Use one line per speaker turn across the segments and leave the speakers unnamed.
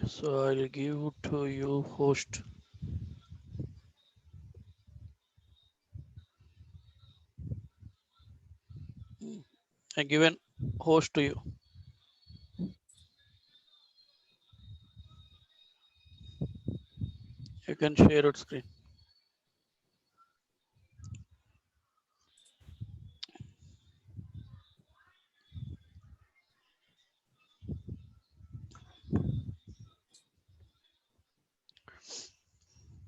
So I'll give to you host. I given host to you. You can share your screen.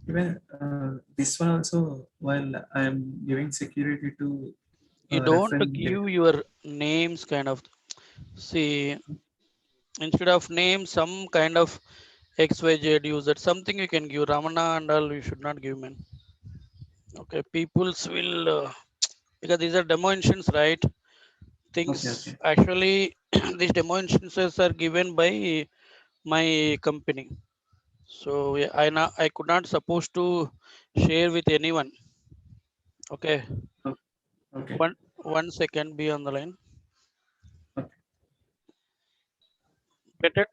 Even this one also, while I am giving security to
You don't
reference data.
give your names kind of. See, instead of name, some kind of XYZ user, something you can give. Ramana and all, you should not give, man. Okay, people's will, because these are demo instances, right?
Okay,
Things
okay,
actually, these demo instances are given by my company. So yeah, I could not supposed to share with anyone. Okay,
okay, okay,
one second, be on the line.
okay.
Better,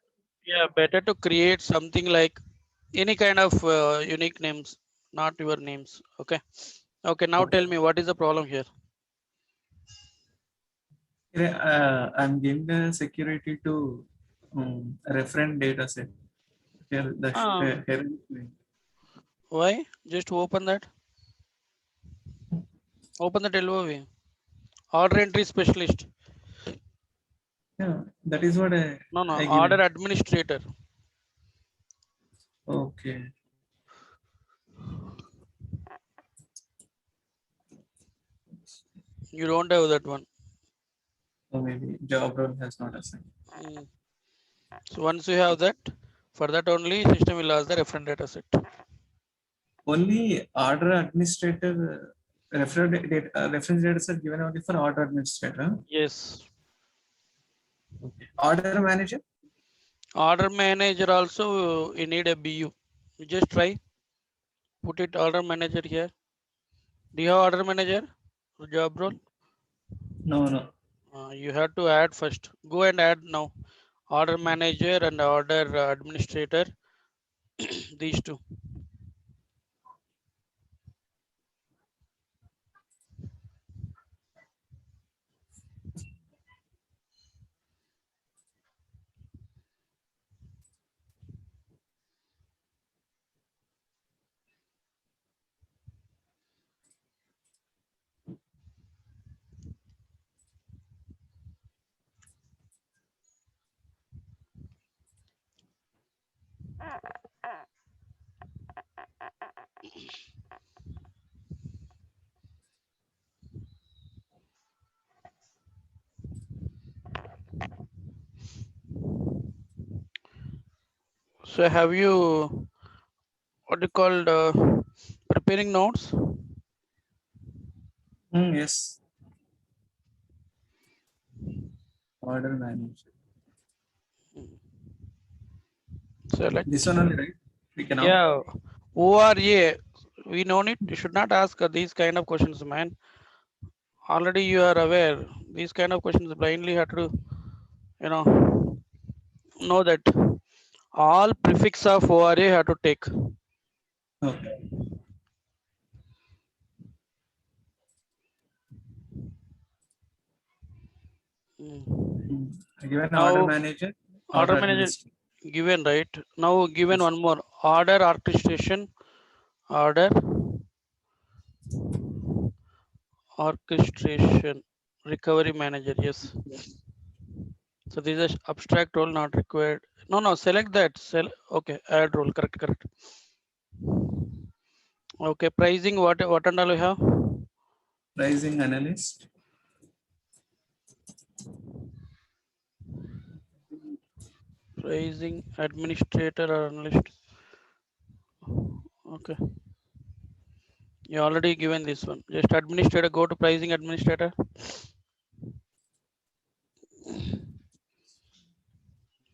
yeah, better to create something like any kind of unique names, not your names. Okay, okay. Now
Okay.
tell me what is the problem here.
Yeah, I'm giving the security to reference data set. Here, here is
Why? Just open that. Open the LOV. Order entry specialist.
yeah, that is what
No, no.
I
Order
given.
administrator.
Okay.
You don't have that one.
So maybe job role has not assigned.
Mm. So once you have that, for that only system will ask the reference data set.
Only order administrator reference data set given only for order administrator.
Yes.
Okay. Order manager.
Order manager also you need a BU. You just try put it order manager here. Do you have order manager job role?
No, no.
You have to add first. Go and add now. Order manager and order administrator. These two. So have you what you called preparing notes?
Yes. Order manager. This
Select.
one only, right? We cannot.
Yeah. ORA. We know it. You should not ask these kind of questions, man. Already you are aware. These kind of questions blindly have to, you know that all prefix of ORA have to take.
Okay.
Mm.
Given order
Now
manager, order
order manager
administrator.
given, right? Now given
Yes.
one more order orchestration, order orchestration recovery manager. Yes. So this is abstract role not required. No, no. Select that. Okay. Add role. Correct. Correct. Okay. Pricing. What and all we have?
Pricing analyst.
Pricing administrator or analyst. Okay. You already given this one. Just administrator. Go to pricing administrator.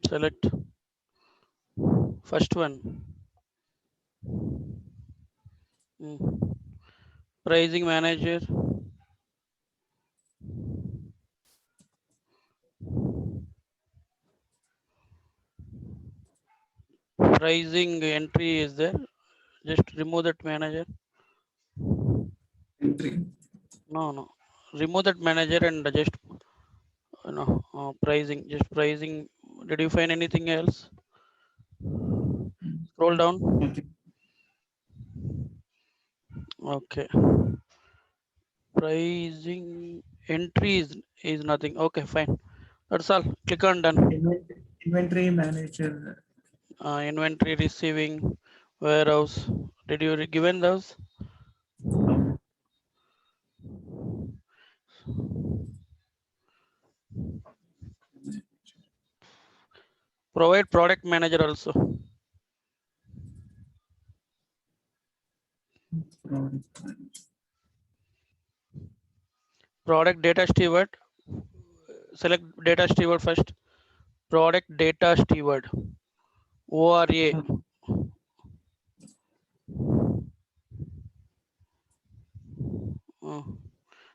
Select first one. Mm. Pricing manager. pricing entry is there. Just remove that manager.
Entry.
No. Remove that manager and just pricing. Just pricing. Did you find anything else? Scroll down.
Okay.
Okay. Pricing entry is nothing. Okay, fine. That's all. Click on done.
Inventory manager.
Inventory, receiving, warehouse. Did you given those?
No.
Provide product manager also.
Product manager.
Product data steward. Select data steward first. Product data steward. ORA.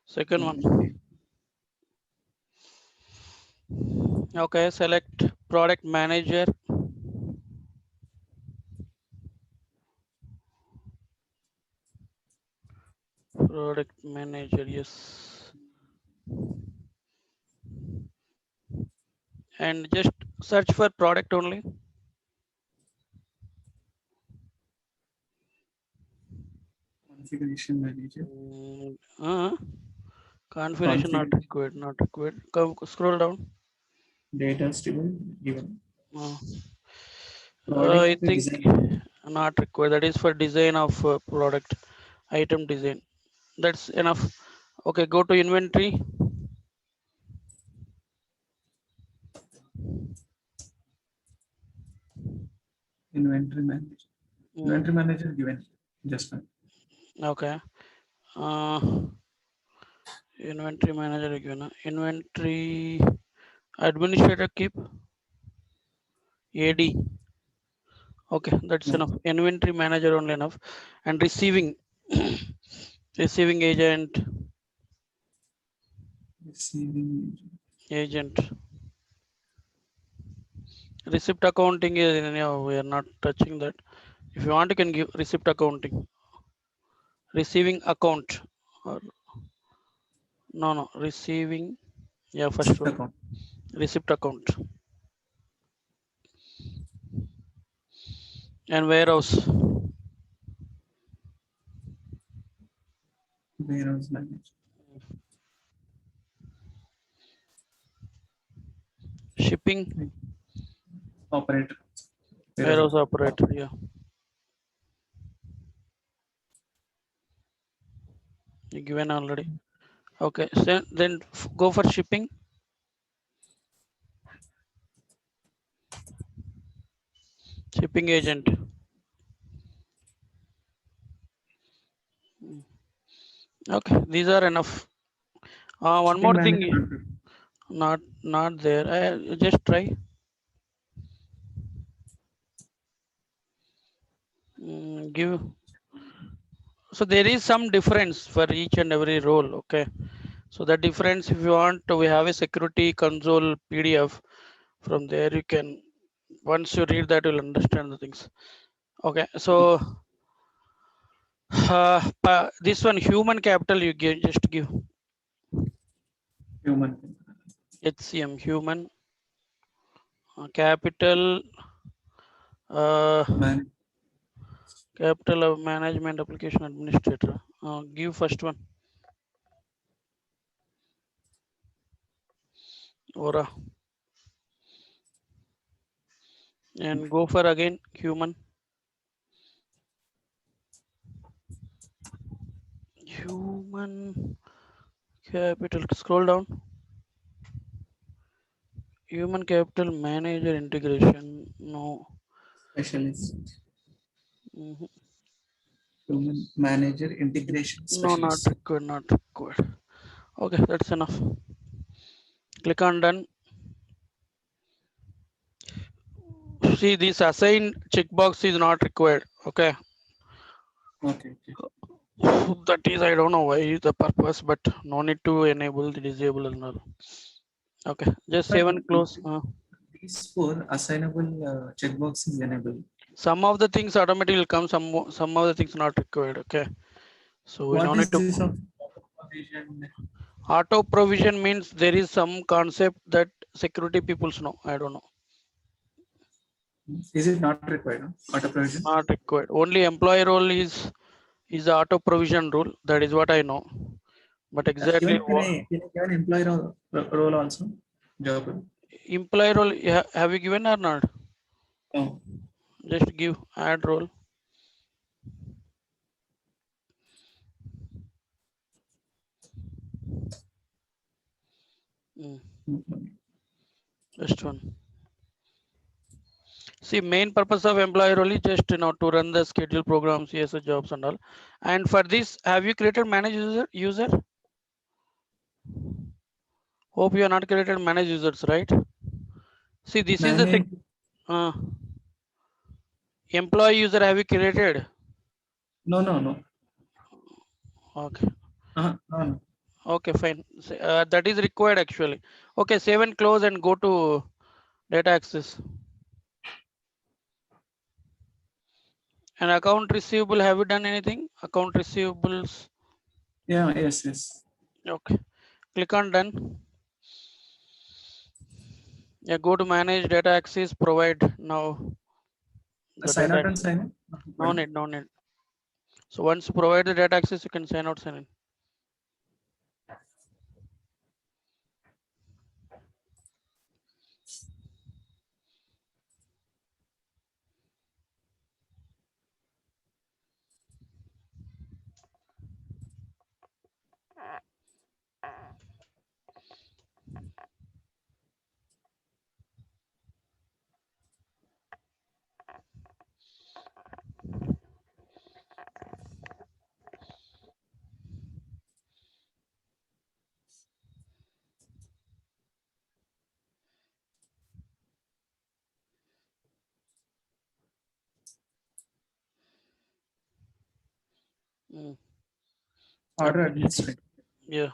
Second one. Okay, select product manager. Product manager, yes. And just search for product only.
Configuration manager.
Configuration not required, not required. Come scroll down.
Data stable given.
I
Product
think
design.
not required. That is for design of product, item design. That's enough. Okay, go to inventory.
Inventory manager. Inventory manager given. Just one.
Okay. Inventory manager given. Inventory administrator keep AD. Okay, that's enough. Inventory manager only enough. And receiving receiving agent.
Receiving
Agent. Receipt accounting is we are not touching that. If you want, you can give receipt accounting. Receiving account. Or, no. Receiving. Yeah, first one.
account.
Receipt account. And warehouse.
Warehouse manager.
Shipping.
Operator.
Warehouse operator. Yeah. You given already. Okay. So then go for shipping. Shipping agent. Okay, these are enough. One
Shipping
more
manager.
thing. Not there. I just try. Give. So there is some difference for each and every role. Okay. So the difference, if you want, we have a security console PDF. From there, you can. Once you read that, you'll understand the things. Okay. So this one, human capital, you just give
Human.
HCM, human capital. Capital of management application administrator. Give first one. Aura. And go for again human. Human capital. Scroll down. Human capital manager integration. No.
Specialist.
Mhm.
Human manager integration
No, not
specialist.
required. Not required. Okay, that's enough. Click on done. See, this assign checkbox is not required. Okay.
Okay.
That is, I don't know why the purpose, but no need to enable the disable and all. Okay, just
But
save and close.
these four assignable checkbox is enabled.
Some of the things automatically will come, some of the things not required. Okay, so we
What
don't
is
need to.
this of provision?
Auto provision means there is some concept that security people know. I don't know.
Is it not required? Auto provision?
Not required. Only employee role is the auto provision rule. That is what I know. But exactly
Even can I give an employee role also? Job role?
employee role have you given or not?
No.
Just give add role. Mm, just one. See, main purpose of employee role is just to run the schedule programs, CSS jobs and all. And for this, have you created manage user? Hope you are not created manage users, right? See, this is the
Manage.
uh, employee user have you created?
No.
Okay.
No.
Okay, fine. That is required actually. Okay, save and close and go to data access. And account receivable, have you done anything? Account receivables.
Yeah, yes.
Okay. Click on done. Yeah, go to manage data access, provide now the
Sign
data
out and
access.
sign in?
No need, no need. So once you provide the data access, you can sign out, sign in. Mm.
Order administrator.
Yeah.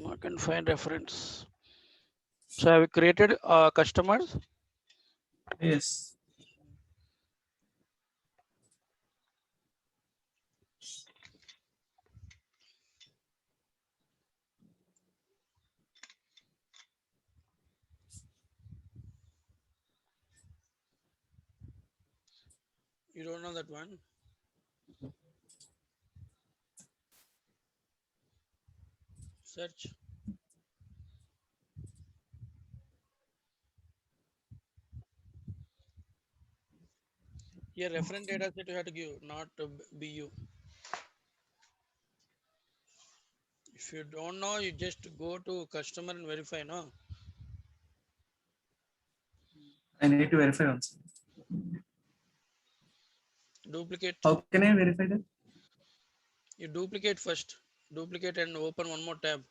I can find reference. So have you created customers?
Yes.
You don't know that one? Search. Yeah, reference data set you have to give, not BU. If you don't know, you just go to customer and verify, no?
I need to verify also.
Duplicate.
How can I verify that?
You duplicate first. Duplicate and open one more tab.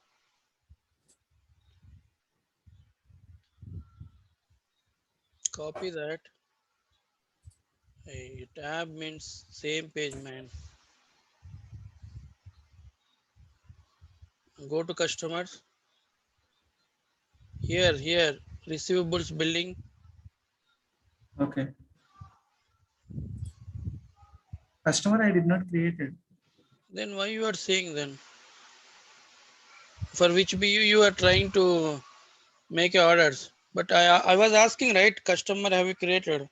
Copy that. A tab means same page, man. Go to customers. Here, receivables billing.
Okay. Customer I did not create it.
Then why you are saying then? For which BU you are trying to make your orders? But I was asking, right? Customer have you created?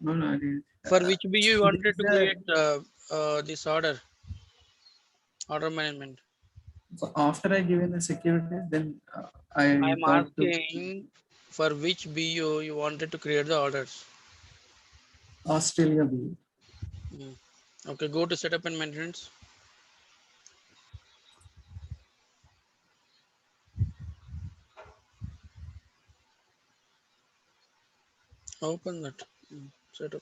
No, I didn't.
For which BU you
This
wanted
is
to create this order management?
after I given the security, then I
I'm
thought to
asking for which BU you wanted to create the orders.
Australia view.
Hmm. Okay, go to setup and maintenance. Open that. Setup.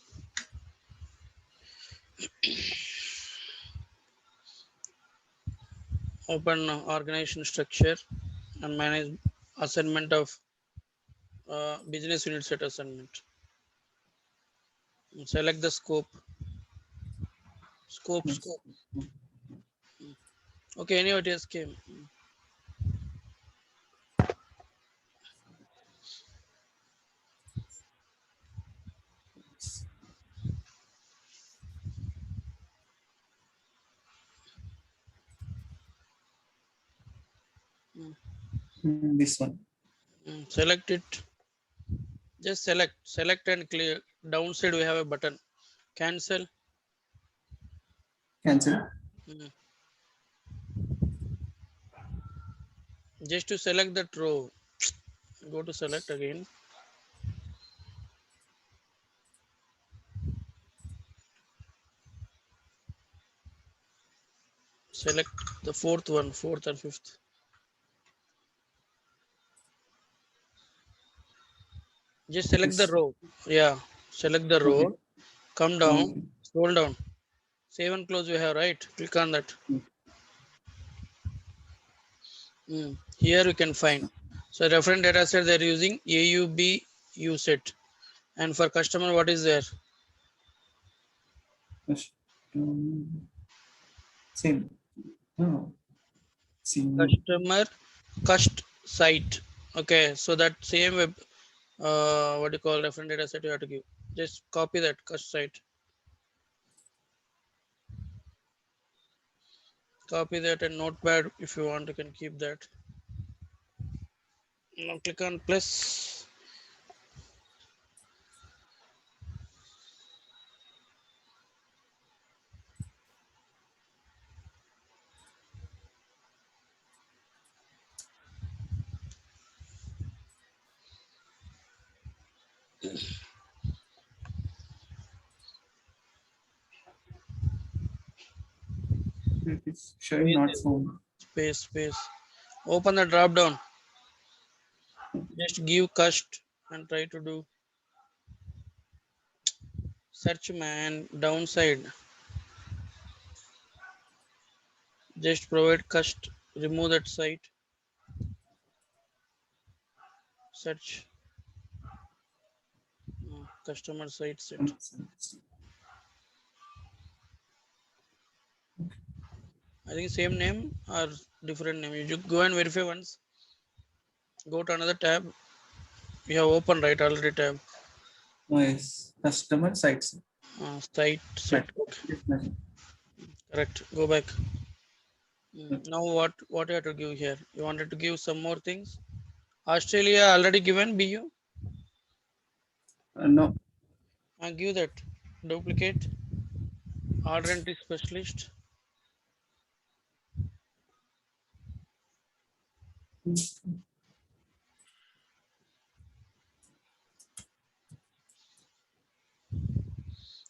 Open organization structure and manage assignment of business unit set assignment. Select the scope.
Yes.
Scope. Okay, anyway, it has came.
This one.
Select it. Just select and clear. Downside we have a button. Cancel.
Cancel.
Mm. Just to select that row, go to select again. Select the fourth one, fourth and fifth. Just select the
This.
row. Yeah, select the
Okay.
row. Come down,
Okay.
scroll down. Save and close we have, right? Click on that. Here you can find. So reference data set they're using AUB USET. And for customer, what is there?
Same. No. Same.
Customer cust site. Okay, so that same web, what do you call reference data set you have to give. Just copy that cust site. Copy that and notepad if you want, you can keep that. Now click on plus.
It is showing not found.
Space. Open the drop down. Just give cust and try to do search man downside. Just provide cust. Remove that site. Search customer site set. I think same name or different name. You just go and verify once. Go to another tab. We have opened right already tab.
Yes. Customer sites.
Site set.
Right.
Okay.
Yes, ma'am.
Correct. Go back. Now what you have to give here? You wanted to give some more things. Australia already given BU.
No.
Give that. Duplicate. Order entry specialist.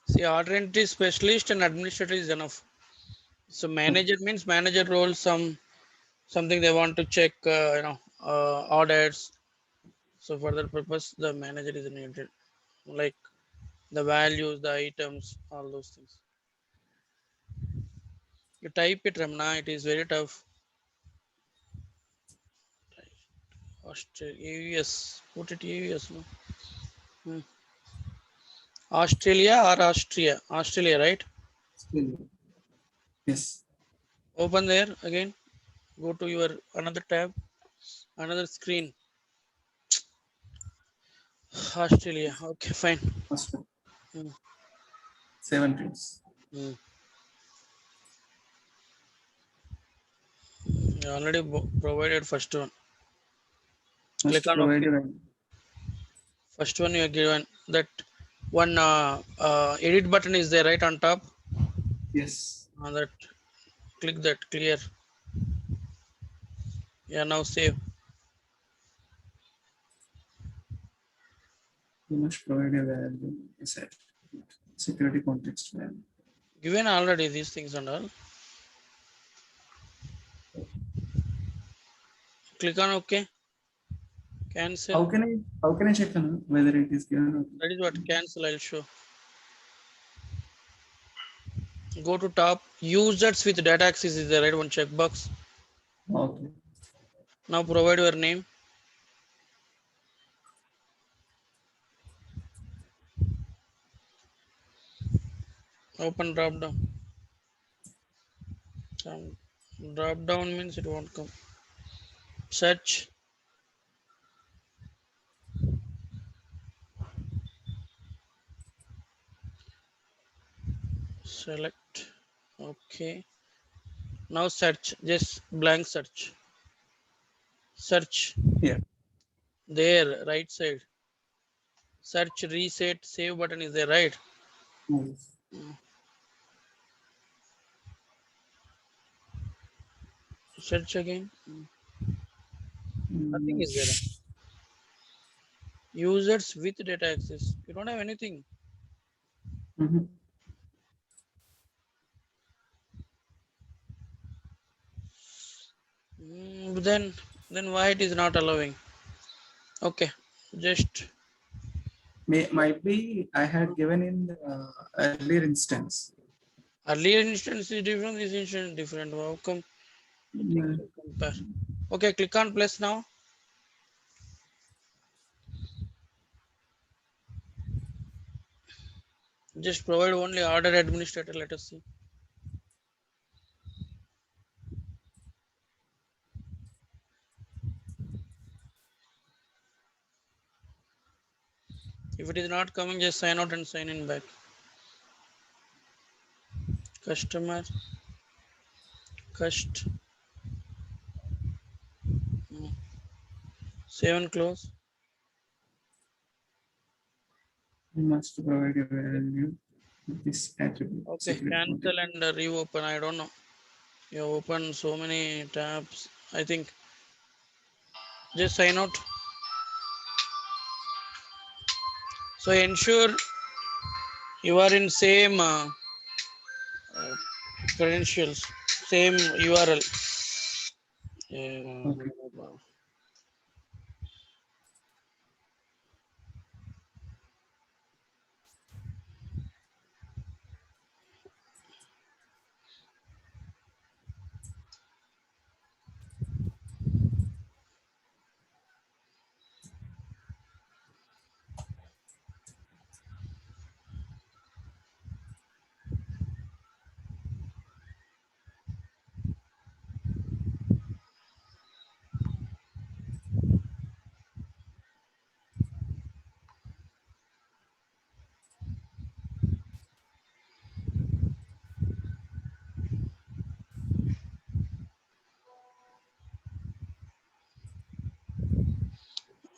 See, order entry specialist and administrator is enough. So
Okay.
manager means manager role. Something they want to check. Audits. So for that purpose, the manager is needed. Like the values, the items, all those things. You type it, Ramna. It is very tough. Australia, AUS. Put it AUS. No? Hmm. Australia or Austria? Australia, right?
Still. Yes.
Open there again. Go to your another tab, another screen. Australia. Okay, fine.
First
Hmm.
7 pins.
Hmm. You already provided first one. Click
Must
on
provide
OK.
your
First one you are given that one edit button is there right on top.
yes.
That click that clear. Yeah, now save.
You must provide a value. Set security context value.
Given already these things and all. Click on OK. Cancel.
How can I check whether it is given or
That is what cancel. I'll show. Go to top. Users with data access is the right one checkbox.
okay.
Now provide your name. Open drop down. Drop down means it won't come. Search. Select. Okay. Now search. Just blank search. Search.
Yeah.
There, right side. Search, reset, save button is there, right?
Yes.
Search again. Nothing
Mm,
is there. Users with data access. You don't have anything.
mhm.
Then why it is not allowing? Okay, just
Might be I had given in the earlier instance.
earlier instance is different. This instance is different. How come? Nothing
Mm,
to compare. Okay, click on plus now. Just provide only order administrator. Let us see. If it is not coming, just sign out and sign in back. Customer, cust, save and close.
you must provide a value with this attribute
Okay,
secret motive.
cancel and reopen. I don't know. You open so many tabs. I think just sign out. So ensure you are in same credentials, same URL.
Okay.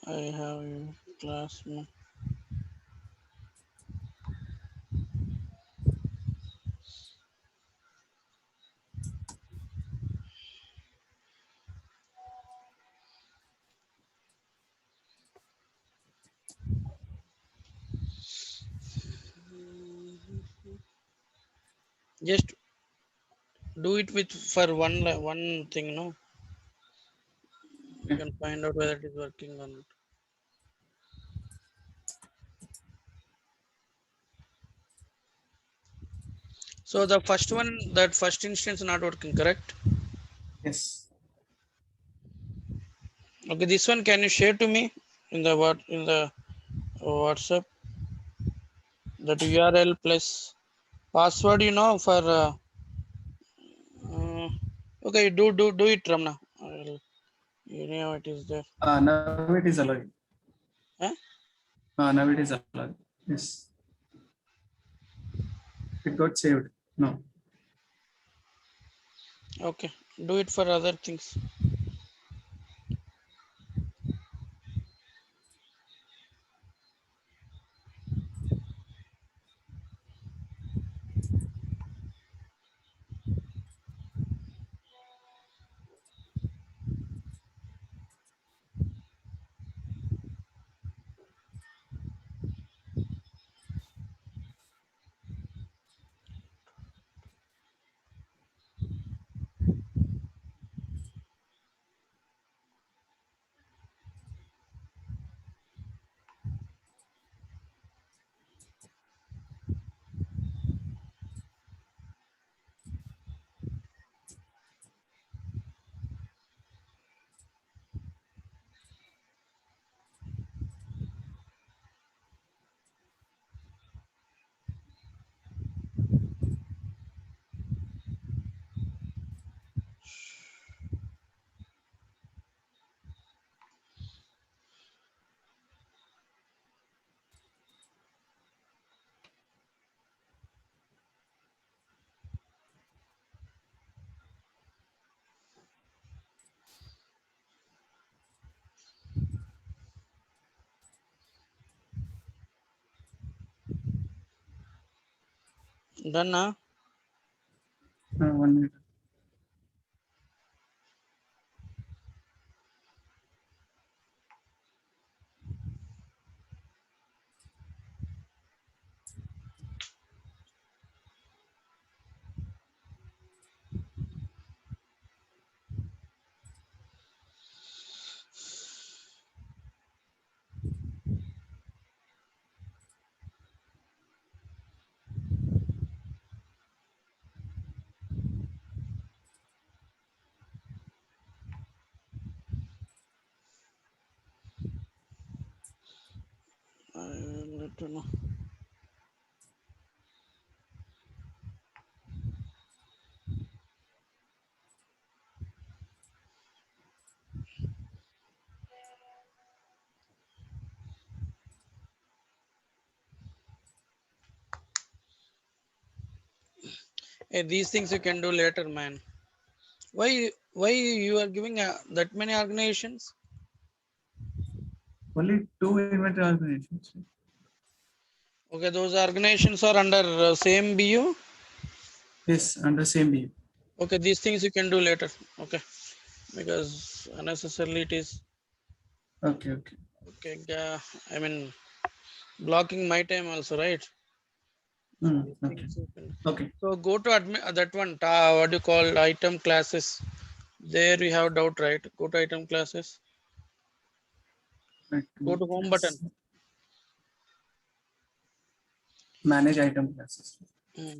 I have class. Just do it with for one thing. No, you
Okay.
can find out whether it is working or not. So the first one, that first instance not working, correct?
Yes.
Okay, this one can you share to me in the what in the WhatsApp that URL plus password? You know for okay, do it, Ramna. You know it is there.
Now it is allowed.
Huh?
Now it is allowed. Yes. It got saved. No.
Okay, do it for other things. Done now.
1 minute.
I will let you know. Hey, these things you can do later, man. Why you are giving that many organizations?
Only 2 inventory organizations.
Okay, those organizations are under same BU.
Yes, under same BU.
Okay, these things you can do later. Okay, because unnecessarily it is
Okay, okay.
okay. I mean blocking my time also, right? So these
Okay.
things you can.
Okay.
So go to admit that one. What do you call item classes? There we have doubt, right? Go to item classes. Go
Item
to home button.
class. Manage item classes.
Hmm.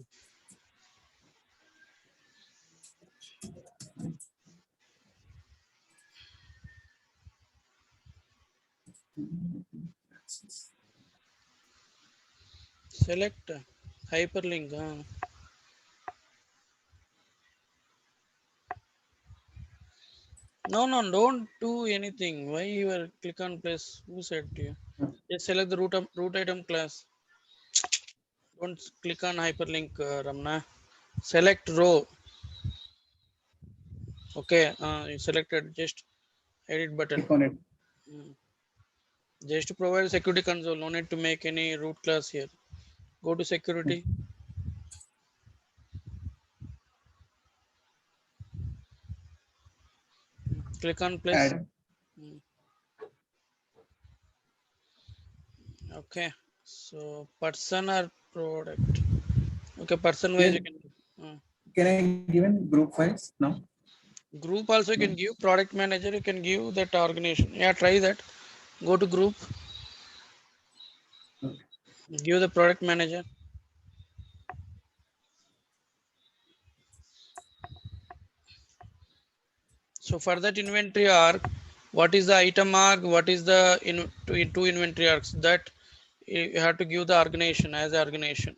Classes.
Select hyperlink. No, no, don't do anything. Why you are click on place? Who said to you? Just select the root item class. Don't click on hyperlink, Ramna. Select row. Okay, you selected. Just edit button.
Click on it.
Mm. Just to provide security console. No need to make any root class here. Go to security. Click on plus.
Add.
Mm. Okay. So person or product. Okay, person wise you
Here,
can.
can I give in group files now?
Group also you
No.
can give product manager. You can give that organization. Yeah, try that. Go to group.
Okay.
Give the product manager. So for that inventory arc, what is the item arc? What is the two inventory arcs? That you have to give the organization as the organization.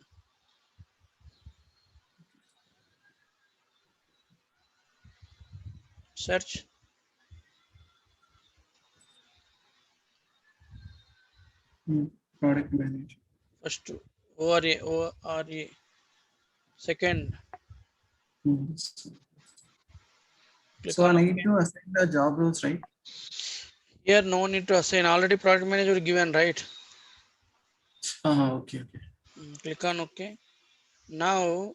Search
Product manager.
first ORA. Second,
Hmm.
click
So I
on
need
OK.
to assign the job roles, right?
Here no need to assign. Already product manager given, right?
Okay, okay.
Click on OK. Now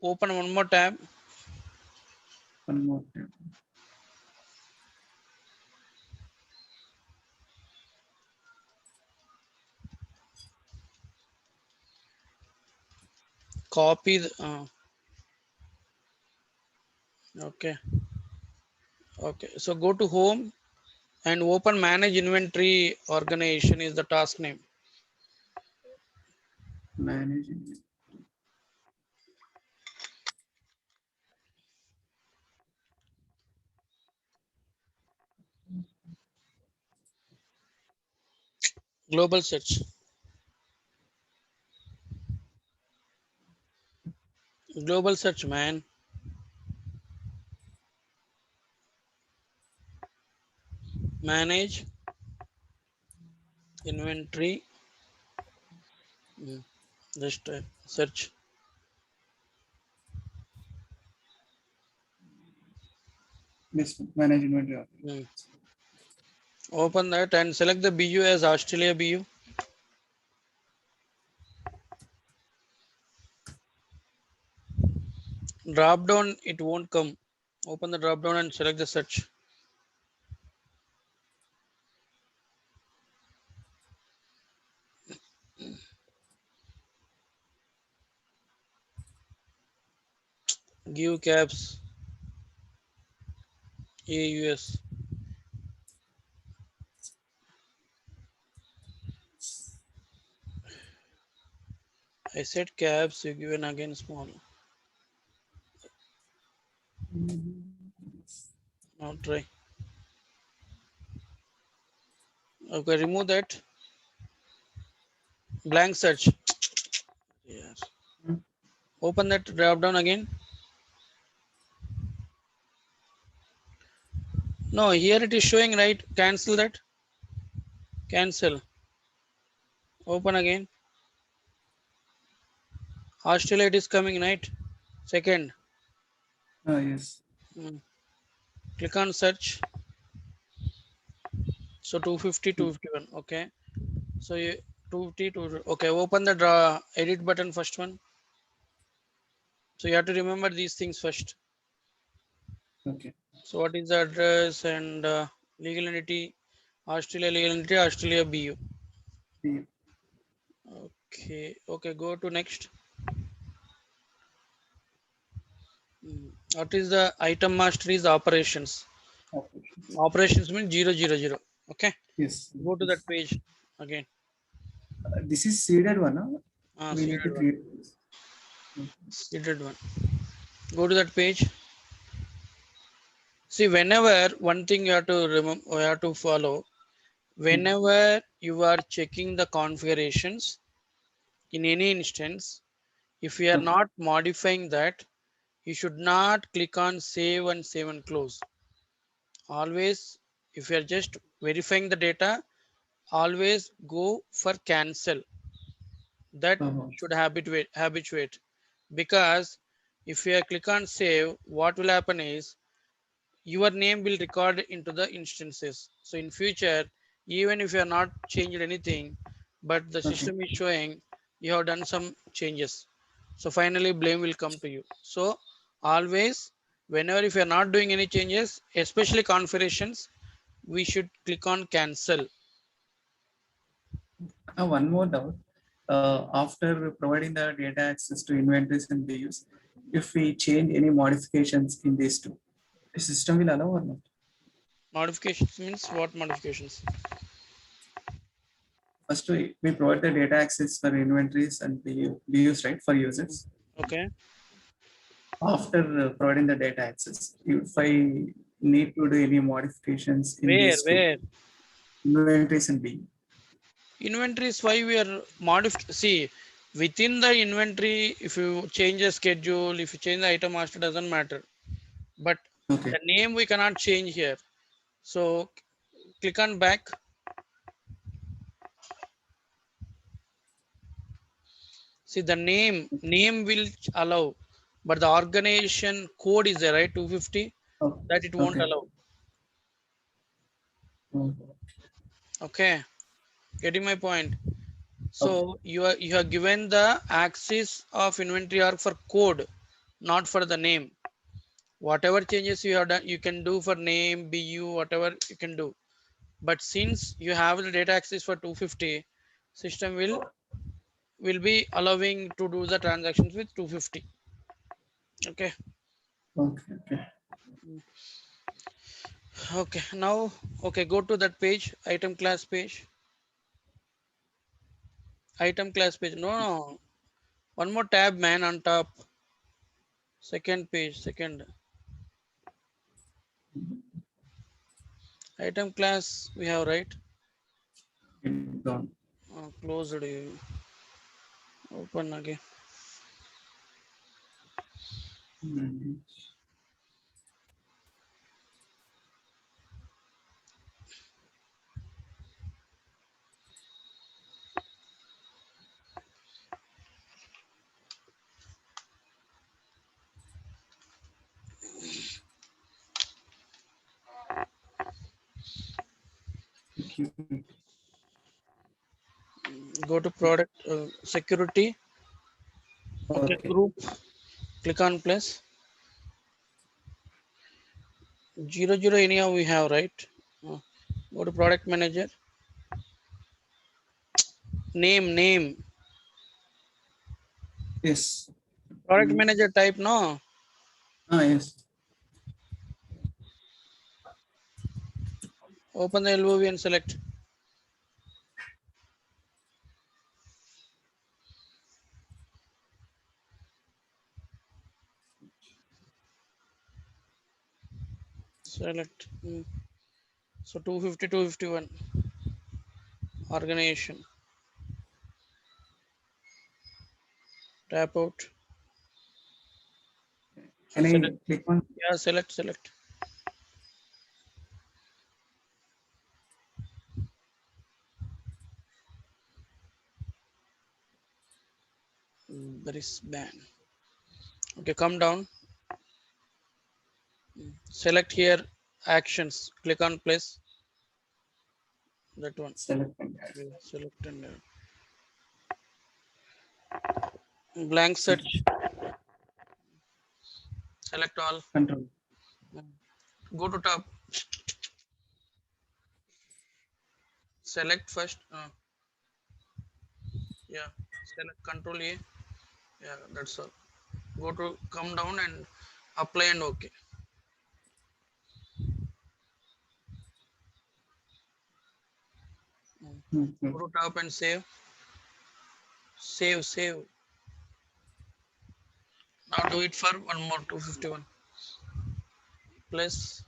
open one more tab.
One more time.
Copy. Okay. Okay. So go to home and open manage inventory organization is the task name.
Managing.
Global search. Global search, man. Manage inventory. Just search.
This manage inventory.
Mm. Open that and select the BU as Australia BU. Drop down, it won't come. Open the drop down and select the search. Give caps AUS. I said caps, you given again small. Now try. Okay, remove that. Blank search. Yes. Open that drop down again. No, here it is showing, right? Cancel that. Cancel. Open again. Australia it is coming, right? Second.
Yes.
Click on search. So 250, 251. Okay. So you 250, 250. Okay. Open the draw edit button first one. So you have to remember these things first.
Okay.
So what is the address and legal entity? Australia legal entity, Australia BU.
The
Okay. Okay. Go to next. What is the item master is operations.
operations.
Operations means 000. Okay.
Yes.
Go to that
Yes.
page again.
This is seeded one. Huh? We need
Seeded
to
one.
create this.
Seeded one. Go to that page. See, whenever one thing you have to remember, you have to follow. Whenever you are checking the configurations in any instance, if you are
Okay.
not modifying that, you should not click on save and close. Always, if you are just verifying the data, always go for cancel. That
Uh-huh.
should habituate, because if you click on save, what will happen is your name will record into the instances. So in future, even if you are not changed anything, but the
Okay.
system is showing you have done some changes, so finally blame will come to you. So always, whenever if you are not doing any changes, especially configurations, we should click on cancel.
One more doubt. After providing the data access to inventories and BUs, if we change any modifications in these two, the system will allow or not?
Modifications means what modifications?
First, we provide the data access for inventories and BUs, right, for users.
Okay.
After providing the data access, if I need to do any modifications in
Where?
these two,
Where?
inventories and BU.
Inventory is why we are modified. See, within the inventory, if you change the schedule, if you change the item master, doesn't matter. But
Okay.
the name we cannot change here. So click on back. See, the name will allow, but the organization code is there, right? 250,
Oh,
that it won't
okay.
allow.
Oh,
Okay, getting my point.
okay.
So you are given the axis of inventory arc for code, not for the name. Whatever changes you have done, you can do for name, BU, whatever you can do. But since you have the data access for 250, system will be allowing to do the transactions with 250. Okay.
Okay. Okay.
Okay. Now, okay, go to that page, item class page. Item class page. No, no. One more tab, man, on top. Second page, second. Item class we have, right?
Gone.
Closed. Open again.
Mhm. Security.
Go to product security. Okay,
Okay.
group. Click on plus. 0 0 anyhow we have, right? Go to product manager. Name.
Yes.
Product
Mm.
manager type, no?
Yes.
Open the LOV and select. Select. So 250, 251. Organization. Tap out.
Can
Select.
I click on
Yeah, select. Brisbane. Okay, come down. Select here actions. Click on place. That one.
select and add?
Okay, select and blank search. Select all.
Control.
Go to top. Select first. Yeah. Select Control A. Yeah, that's all. Go to come down and apply and OK.
Mhm.
Go to top and save. Save. Now do it for one more 251. Plus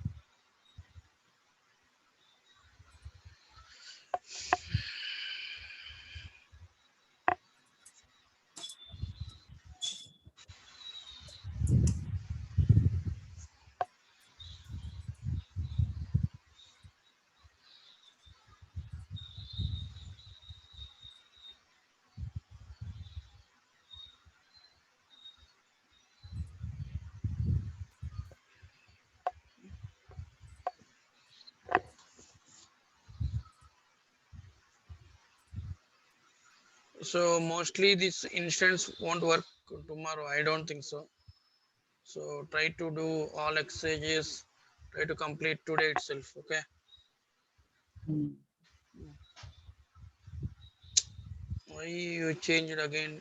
so mostly this instance won't work tomorrow. I don't think so. So try to do all exercises. Try to complete today itself. Okay.
Mm.
Why you change it again?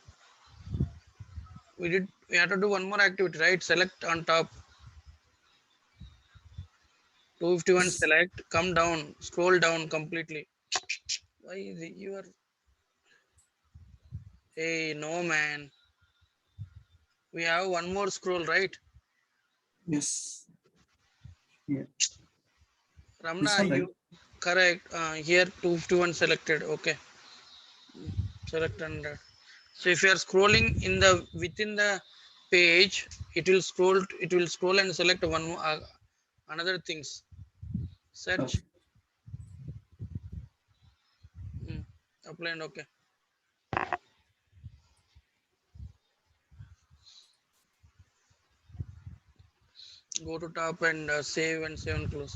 We have to do one more activity, right? Select on top. 251 select, come down, scroll down completely. Why is it, you are hey no man. We have one more scroll, right?
Yes. Yeah. This
Ramna,
one, right?
you correct. Here 251 selected. Okay. Select under. So if you are scrolling in the within the page, it will scroll and select one another things. Search.
Okay.
Mm, apply and okay. Go to top and save and close.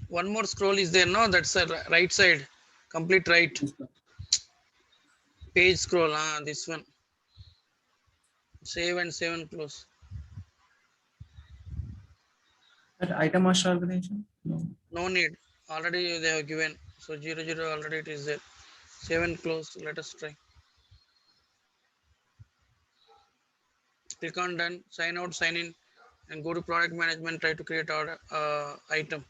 One more scroll is there, no? That's the right side. Complete right.
This one.
Page scroll. This one. Save and close.
That item master organization? No.
No need. Already they have given. So 0 0 already it is there. Save and close. Let us try. Click on done. Sign out, sign in, and go to product management. Try to create our item.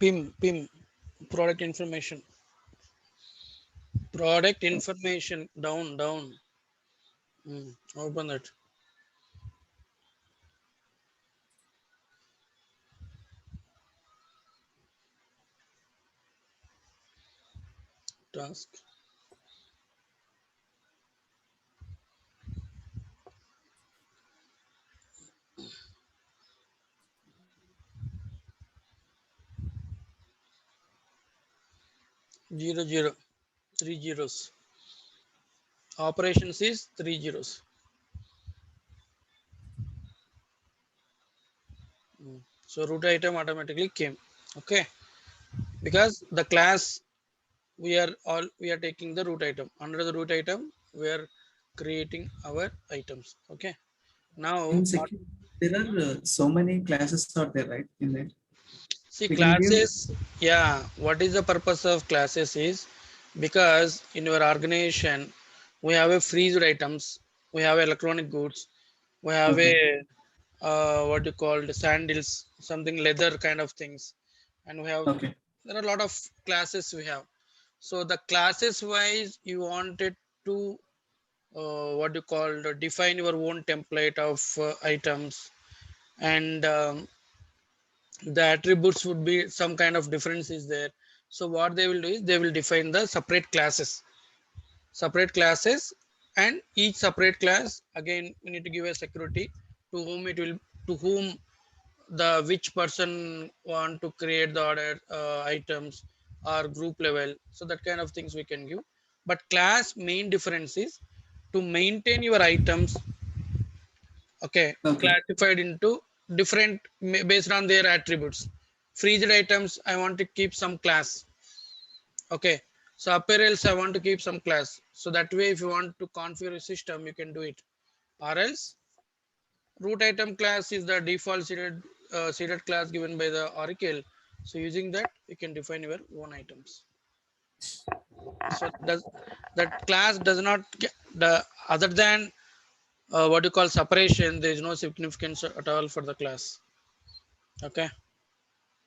PIM. Product information. Product information. Down. Open that. Task. 0 0, 3 zeros. Operations is 3 zeros. So root item automatically came. Okay, because the class we are taking the root item. Under the root item we are creating our items. Okay, now
In security, there are so many classes are there, right? In that
see
we can give.
classes. Yeah, what is the purpose of classes is because in your organization we have a freezed items, we have electronic goods, we have a
Okay.
what you call the sandals, something leather kind of things, and we have
Okay.
there are a lot of classes we have. So the classes wise you wanted to what you call define your own template of items, and the attributes would be some kind of difference is there. So what they will do is they will define the separate classes, and each separate class again we need to give a security to whom it will, to whom the which person want to create the order items or group level. So that kind of things we can give, but class main difference is to maintain your items. Okay,
Okay.
classified into different based on their attributes. Freezed items I want to keep some class. Okay, so apparels I want to keep some class, so that way if you want to configure a system you can do it. Or else root item class is the default seeded class given by the Oracle. So using that, you can define your own items. So does that class does not get the other than what you call separation? There is no significance at all for the class. Okay.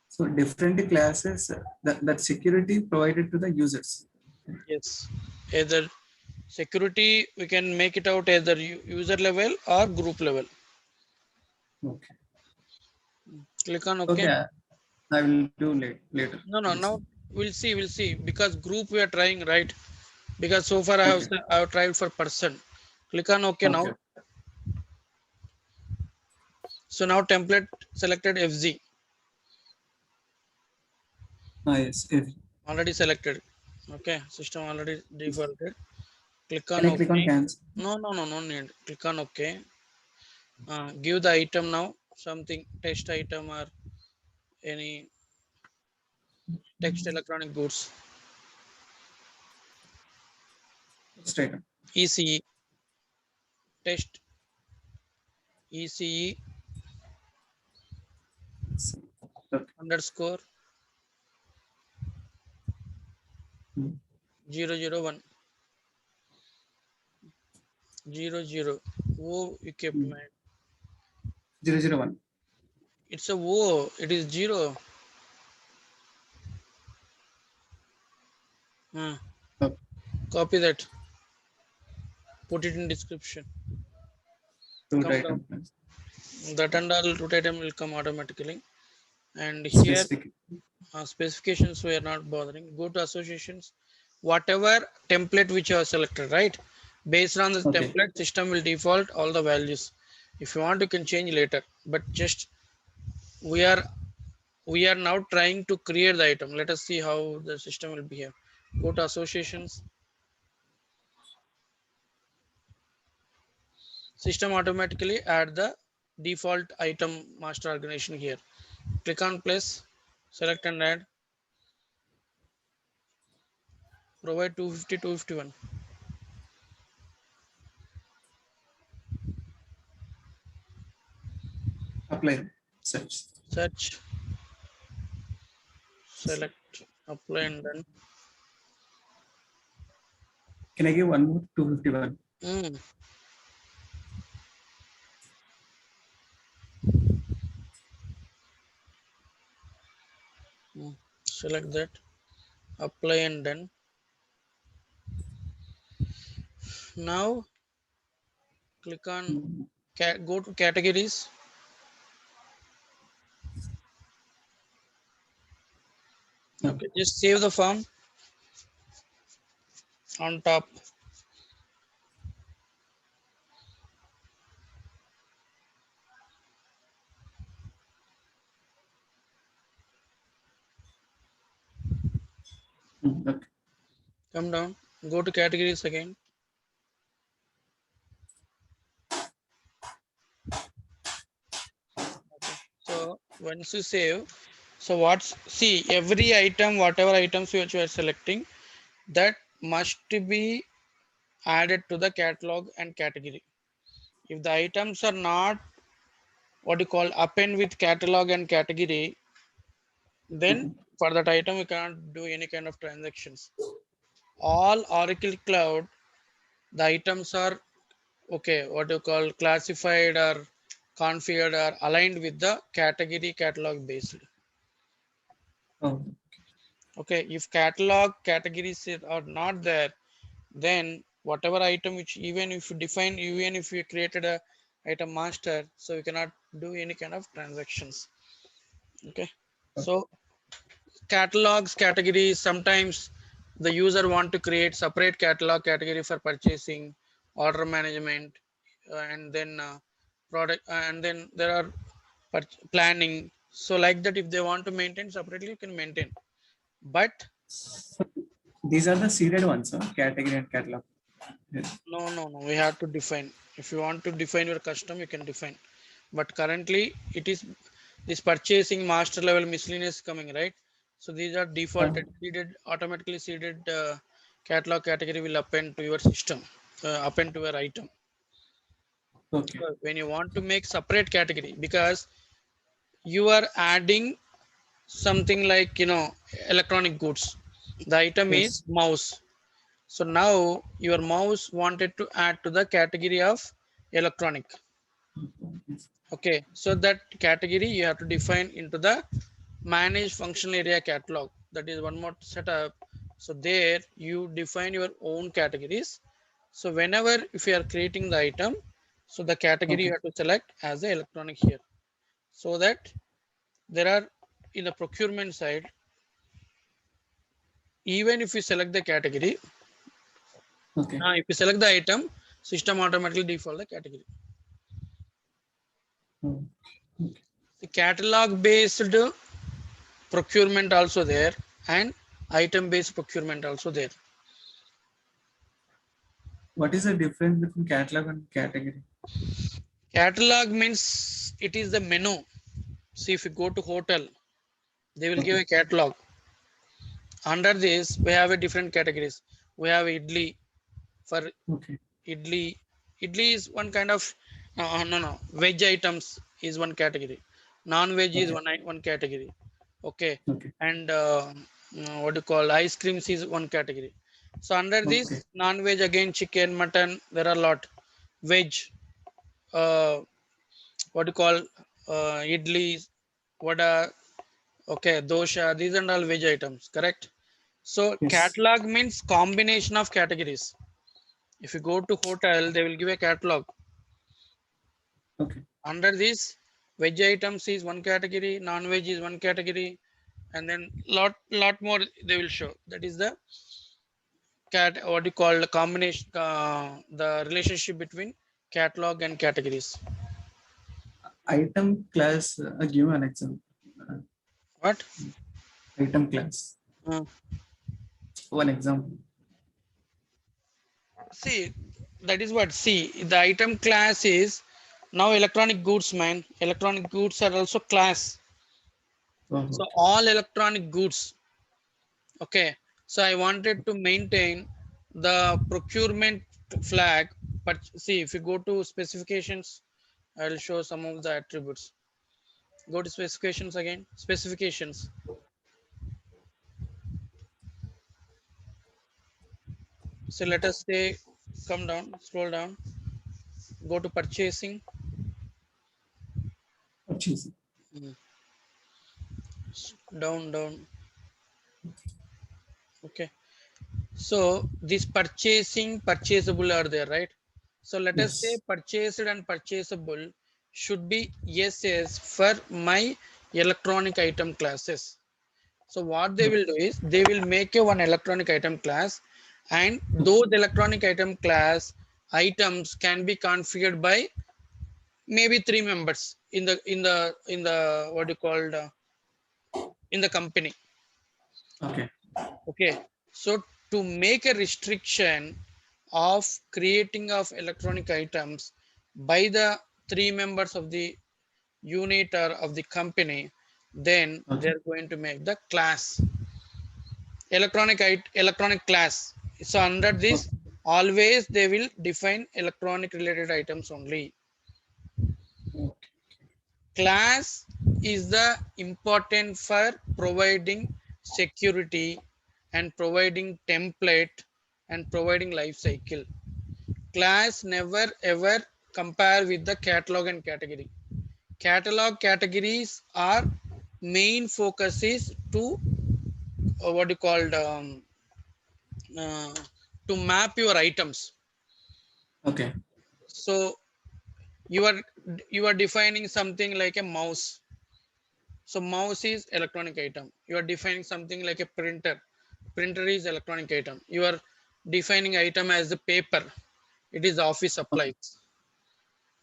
So different classes that security provided to the users.
Yes. Either security we can make it out either user level or group level.
Okay.
Click on OK.
Okay. I will do later
No, no.
this.
Now we'll see. We'll see because group we are trying, right? Because so far
Okay.
I have tried for person. Click on OK now.
Okay.
So now template selected FZ,
Yes. If
already selected. Okay, system already defaulted. Click
can
on
I click on
OK.
cancel?
No, no, no, no need. Click on OK. Give the item now, something text item or any text electronic goods.
Straight.
ECE, text ECE
Okay.
underscore
Hmm.
001 00. O equipment.
001.
It's a O. It is zero. Uh,
Okay.
Copy that. Put it in description.
Root
Come down.
item plus
That and all root item will come automatically. And here
specific.
specifications we are not bothering. Go to associations. Whatever template which you have selected, right? Based on the
Okay.
template, system will default all the values. If you want, you can change later. But just we are we are now trying to create the item. Let us see how the system will behave. Go to associations. System automatically add the default item master organization here. Click on place, select and add. Provide 250, 251.
Apply. Search.
Search, select, apply, and then
Can I give one more 251?
mm, select that, apply, and then now click on
Hmm.
go to categories.
Okay.
Okay, just save the form on top.
Okay.
Come down, go to categories again. Okay. So once you save, so what's see every item, whatever items which you are selecting, that must be added to the catalog and category. If the items are not what you call append with catalog and category, then
Mhm.
for that item you cannot do any kind of transactions. All Oracle Cloud, the items are okay, what you call classified or configured or aligned with the category catalog based.
Oh,
Okay, if catalog categories are not there, then whatever item which even if you define, even if you created a item master, so you cannot do any kind of transactions. Okay, so catalogs categories, sometimes the user want to create separate catalog category for purchasing, order management, and then product, and then there are planning. So like that, if they want to maintain separately, you can maintain. But
so these are the seeded ones, huh? Category and catalog. Yes.
no, we have to define. If you want to define your custom, you can define. But currently it is this purchasing master level miscellaneous coming, right? So these are defaulted seeded, automatically seeded catalog category will append to your system, append to your item.
Okay.
So when you want to make separate category, because you are adding something like electronic goods, the item is
Yes.
mouse. So now your mouse wanted to add to the category of electronic.
Yes.
Okay, so that category you have to define into the manage functional area catalog. That is one more setup. So there you define your own categories. So whenever if you are creating the item, so the category you
Okay.
have to select as the electronic here. So that there are in the procurement side, even if you select the category,
Okay.
if you select the item, system automatically default the category.
Oh, okay.
The catalog based procurement also there, and item based procurement also there.
What is the difference between catalog and category?
Catalog means it is the menu. See, if you go to hotel, they will give
Okay.
a catalog. Under this, we have a different categories. We have idli for
Okay.
idli. Idli is one kind of no. Veg items is one category. Non-veg is
Okay.
one category. Okay,
Okay.
and what do you call ice creams is one category. So under
Okay.
this non-veg again chicken, mutton. There are a lot. Veg, what do you call idli, vada, okay, dosha, these are all veg items, correct? So
Yes.
catalog means combination of categories. If you go to hotel, they will give a catalog.
Okay.
Under this, veg items is one category, non-veg is one category, and then lot more they will show. That is the what you call the combination, the relationship between catalog and categories.
Item class. Give an example. Uh,
What?
Item class.
Uh,
One example.
See, that is what. See, the item class is now electronic goods, man. Electronic goods are also class.
Oh,
So
okay.
all electronic goods. Okay. So I wanted to maintain the procurement flag. But see, if you go to specifications, I'll show some of the attributes. Go to specifications again. Specifications. So let us say, come down, scroll down, go to purchasing.
Purchasing.
Mhm. Down. Okay. So this purchasing, purchasable are there, right? So let us say
Yes.
purchased and purchasable should be yes for my electronic item classes. So what they will
Okay.
do is they will make a one electronic item class, and
Okay.
those electronic item class items can be configured by maybe three members in the what you called in the company.
Okay.
Okay. So to make a restriction of creating of electronic items by the three members of the unit or of the company, then
Okay.
they're going to make the class electronic class. So under this,
Okay.
always they will define electronic related items only.
Okay.
Class is the important for providing security and providing template and providing life cycle. Class never ever compare with the catalog and category. Catalog categories are main focus is to what you called uh, to map your items.
Okay.
So you are you are defining something like a mouse. So mouse is electronic item. You are defining something like a printer. Printer is electronic item. You are defining item as the paper. It is office
Okay.
supplies.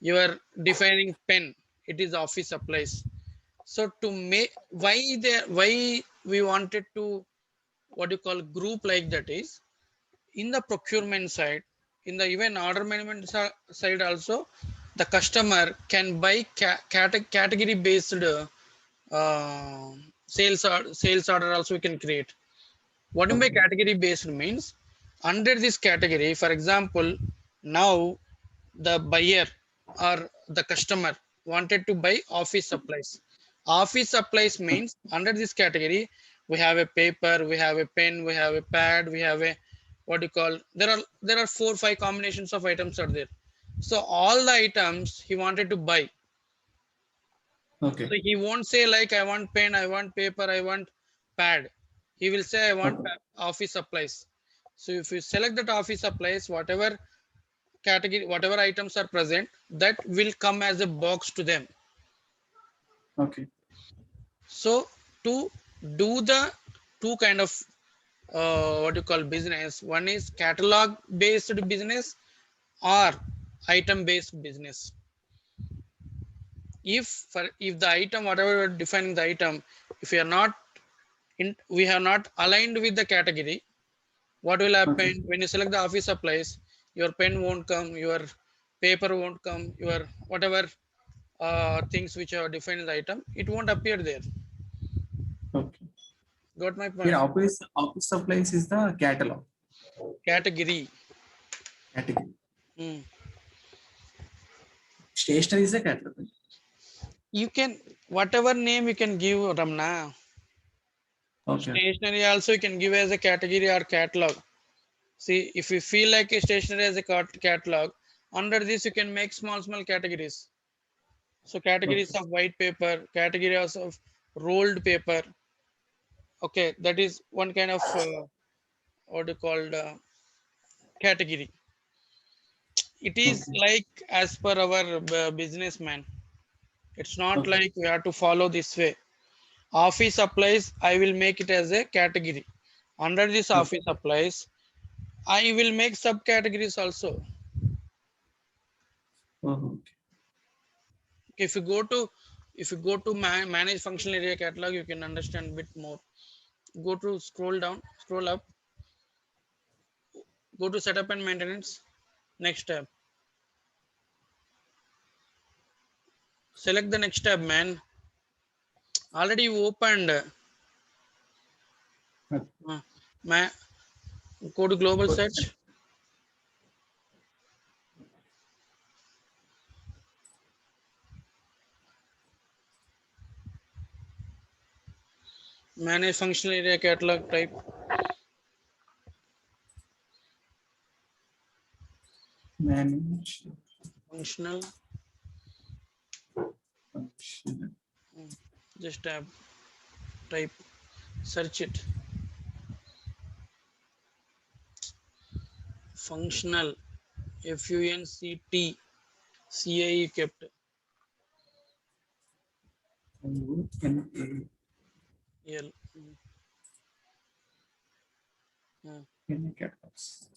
You are defining pen. It is office supplies. So to make why we wanted to what you call group like that is in the procurement side, in the even order management side also, the customer can buy category based sales order also we can create. What in by
Okay.
category based means under this category, for example, now the buyer or the customer wanted to buy office supplies. Office supplies means under this category, we have a paper, we have a pen, we have a pad, we have a what you call there are 4 5 combinations of items are there. So all the items he wanted to buy. So
Okay.
he won't say like I want pen, I want paper, I want pad. He will say I want
Okay.
office supplies. So if you select that office supplies, whatever category, whatever items are present, that will come as a box to them.
Okay.
So to do the two kind of what you call business, one is catalog based business or item based business. If the item, whatever we're defining the item, if we are not we have not aligned with the category, what will
Okay.
happen when you select the office supplies? Your pen won't come, your paper won't come, your whatever things which are defined in the item, it won't appear there.
Okay.
Got my
Here,
point?
office supplies is the catalog
Category.
category.
Mm.
Stationery is the catalog.
You can whatever name you can give, Ramna.
Okay.
Stationery also you can give as a category or catalog. See, if you feel like a stationery as a catalog, under this you can make small categories. So categories
Okay.
of white paper, categories of rolled paper. Okay, that is one kind of what you called category. It is
Okay.
like as per our businessman. It's not
Okay.
like we have to follow this way. Office supplies, I will make it as a category. Under this
Okay.
office supplies, I will make subcategories also.
Oh, okay.
If you go to manage functional area catalog, you can understand a bit more. Go to scroll down, scroll up, go to setup and maintenance. Next tab. Select the next tab, man. Already you opened.
Okay.
Ma- Go to global
Good.
search. Manage functional area catalog type.
Manage
Functional.
function.
Just tab. Type. Search it. Functional. FUNCT. CAE kept.
NA.
L. Mm.
NA catalogs.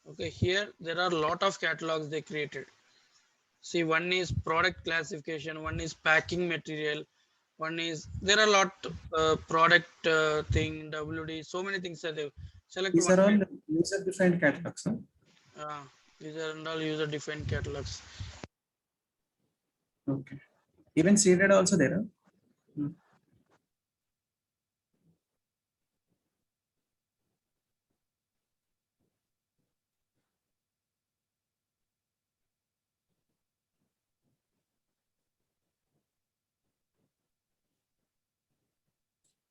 Okay, here there are a lot of catalogs they created. See, one is product classification, one is packing material, One is there are a lot product thing, WD, so many things are there. Select
These
one.
are all user defined catalogs. Huh?
These are all user defined catalogs.
Okay. Even seeded also there. Huh? Hmm.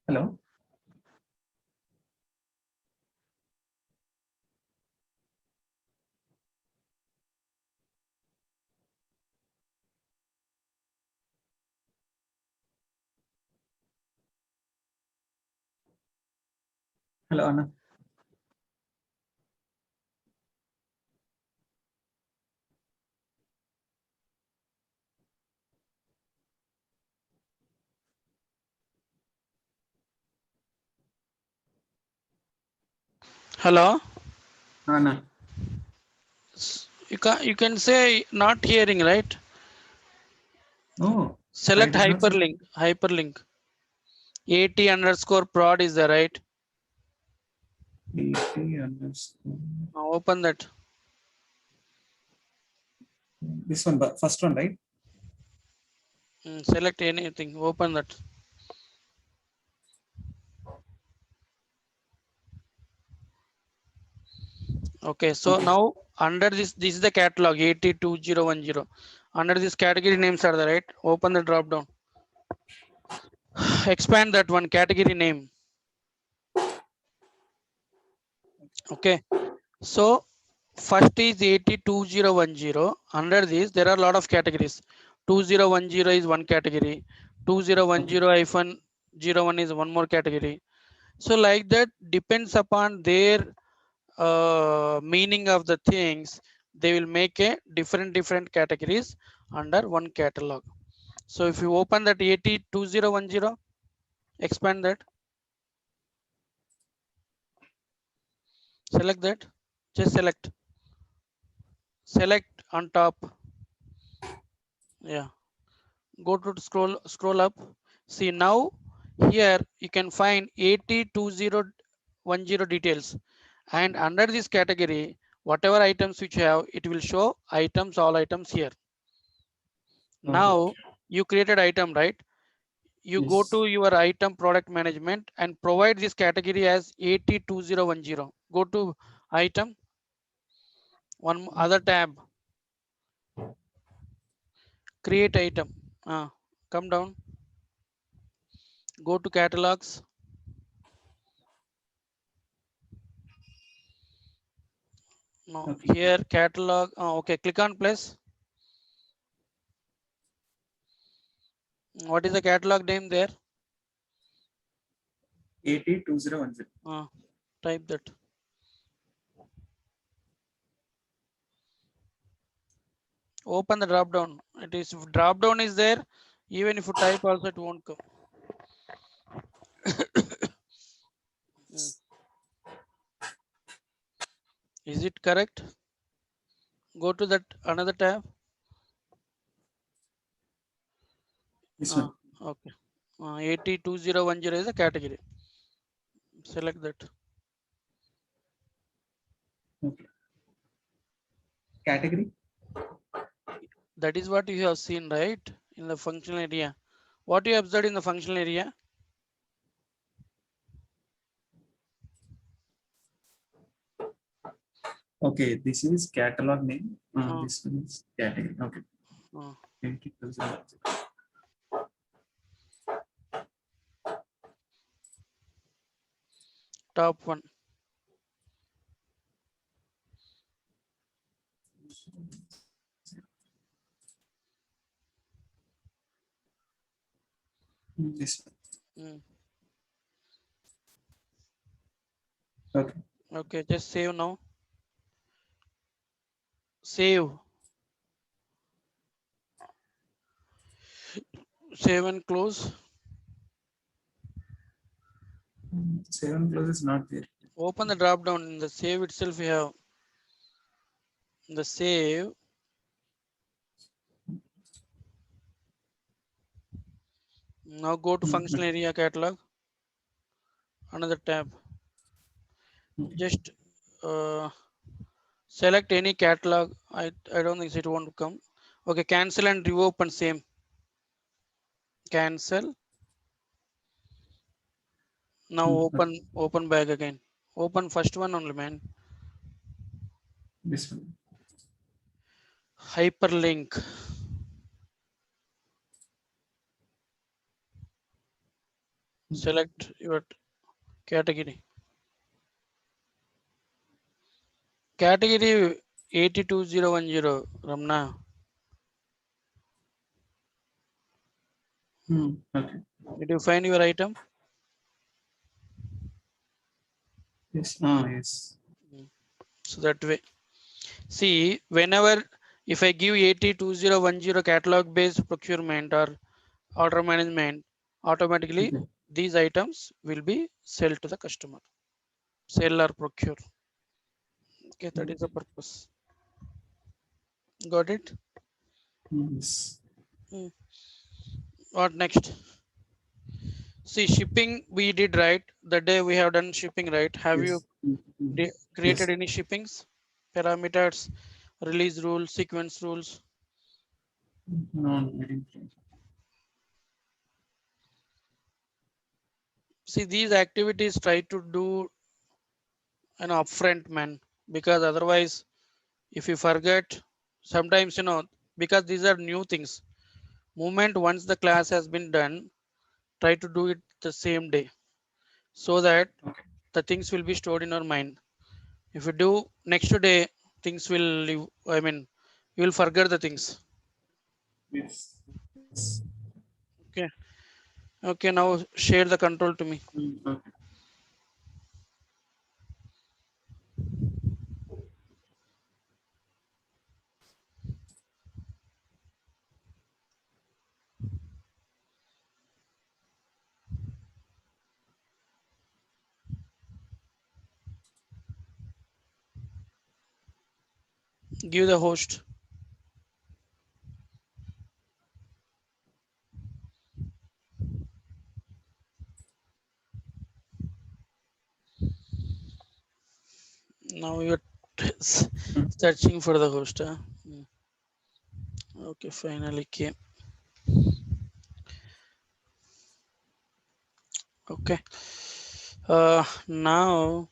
Hello. Hello, Anna.
Hello.
Anna.
You can say not hearing, right?
Oh, I
Select
did not see.
hyperlink. AT underscore prod is the right.
DT underscore.
Open that.
This one, but first one, right?
Select anything. Open that. Okay. So
Okay.
now under this is the catalog 802010. Under this category names are the right. Open the drop down. Expand that one category name. Okay. So first is 802010. Under this, there are a lot of categories. 2010 is one category.
Okay.
2010-01 is one more category. So like that depends upon their meaning of the things. They will make a different categories under one catalog. So if you open that 802010, expand that, select that, just select on top. Yeah. Go to scroll up. See now here you can find 802010 details, and under this category whatever items which you have, it will show items, all items here.
Okay.
Now you created item, right? You go
Yes.
to your item product management and provide this category as 802010. Go to item, one other tab, create item. Come down, go to catalogs. No,
Okay.
here catalog. Okay, click on plus. What is the catalog name there?
802010.
Type that. Open the drop down. It is drop down is there. Even if you type also it won't come. Mm. Is it correct? Go to that another tab.
This
Uh,
one.
okay. 802010 is a category. Select that.
Okay. Category.
That is what you have seen, right? In the functional area. What you observed in the functional area?
Okay. This is catalog name.
Uh,
This one is category. Okay.
uh,
802010.
Top one.
This one.
Mm.
Okay.
Okay, just save now. Save. Save and close.
7 plus is not there.
Open the drop down. In the save itself you have the save. Now go to functional area catalog, another tab. Just uh, select any catalog. I don't think it won't come. Okay, cancel and reopen same. Cancel. Now open back again. Open first one only, man.
This one.
Hyperlink. Select your category. Category 82010, Ramna.
Okay.
Did you find your item?
Yes. Yes.
So that way. See, whenever if I give 802010 catalog based procurement or order management, automatically
Okay.
these items will be sold to the customer. Sell or procure. Okay, that is the purpose. Got it?
Yes.
Hmm. What next? See, shipping we did right. The day we have done shipping right. Have you
Yes.
created
Yes.
any shippings? Parameters, release rules, sequence rules.
No, I didn't.
See, these activities try to do an upfront, man, because otherwise, if you forget, sometimes because these are new things. Moment once the class has been done, try to do it the same day so that
Okay.
the things will be stored in our mind. If you do next day, things will leave. I mean, you will forget the things.
Yes. Yes.
Okay. Okay. Now share the control to me.
Okay.
Give the host. Now you're searching for the host. Huh? Okay. Finally came. Okay. Now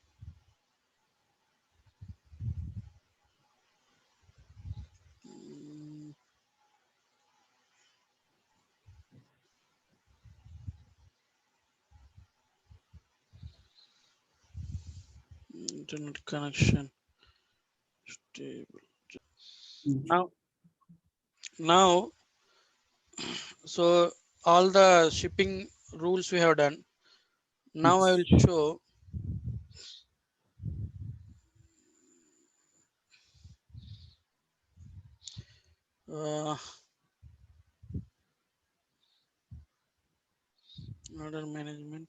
internet connection stable. Now, now, so all the shipping rules we have done. Now I will
Yes.
show. Uh, Order management.